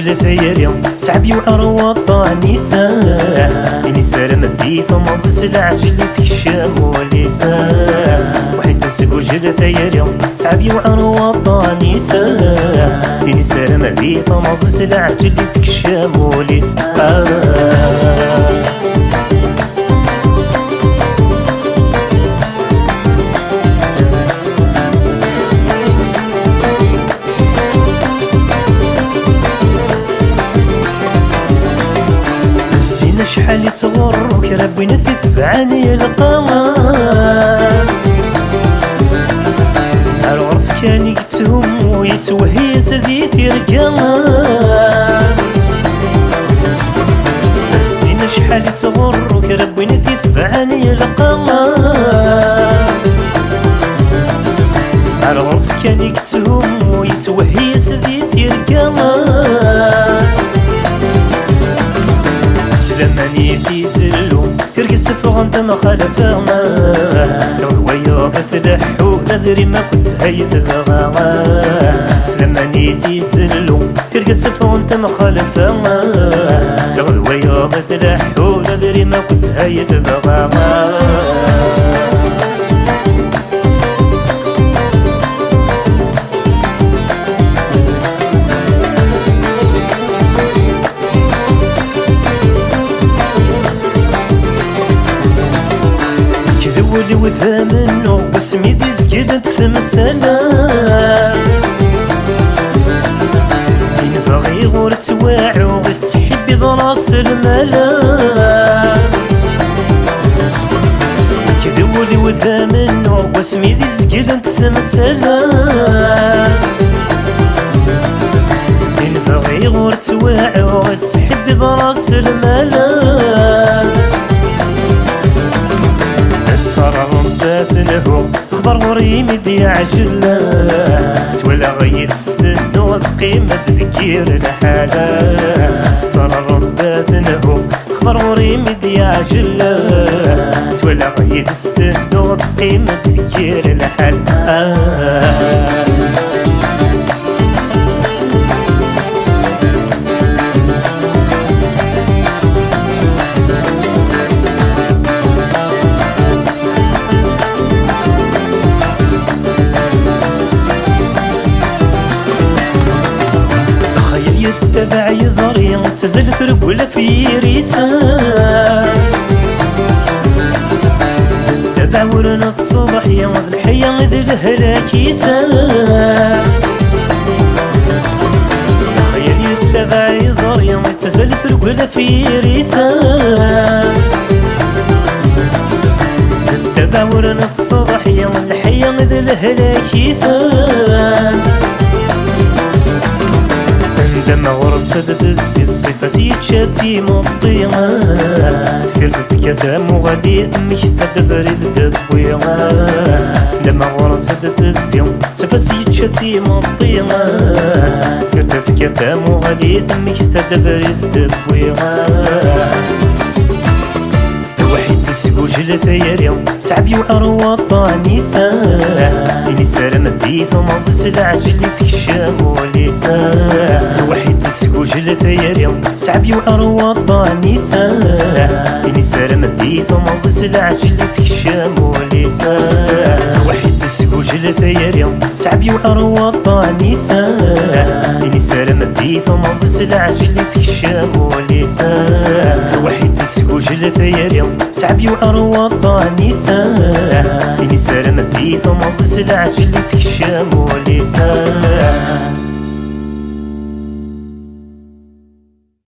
جلة يريم سعبي وعروض نساء نساء مثيث ومزيز العجل الشام ولساء وحيد تسقو جلة يريم سعبي وعروض نساء نساء مثيث ومزيز العجل الشام ولساء شحال تغرك ربي نثي تبعاني القمر العرس كان يكتهم ويتوهيز ذي ترقار زين شحال تغرك ربي نثي تبعاني القمر العرس كان يكتهم ويتوهيز ذي ترقار سلماني في زلو ترقى سفغ انت ما خالفها تغض ويا بثلحو نذري ما كنت هيت الغاغا سلماني في زلو ترقى سفغ انت ما خالفها تغض ويا بثلحو نذري ما كنت هيت الغاغا ولي وذا منو واسمي دي زقلت ثمثلا دين فغي غور تواعو غير تحبي ضراس الملا كذا ولي وذا منو واسمي دي زقلت ثمثلا دين فغي غور تواعو غير تحبي ضراس الملا صار رباتنه خبر غريم دي عجلة ولا غير استنو قيمة تذكير الحالة صار رباتنه خبر غريم دي عجلة ولا غير استنو قيمة تذكير الحالة تبع يزري تزل ترقل في ريتا تبع ورنا الصبح يا مد الحياة ذي الهلاكيتا خيال يتبع يزري تزل ترقل في ريتا تبع ورنا الصبح يا مد الحياة ذي الهلاكيتا لما ورصدت الصفة سيتشاتي مطيمة تفير في كذا مغاليث مش تدبرد دبويمة لما ورصدت الصفة سيتشاتي مطيمة تفير في كذا مغاليث مش تدبرد دبويمة تسقو جلة يريم سعبي وعروض نساء نساء مثيث ومزيز العجل الشام ولساء وحيد تسقو جلة يريم سعبي وعروض نساء نساء مثيث ومزيز العجل الشام ولساء وحيد تسقو جلة يريم سعبي وعروض نساء نساء مثيث ومزيز العجل الشام ولساء وحيد تسقو جلة يريم سعبي وعروض نساء نساء مثيث ومزيز العجل الشام ولساء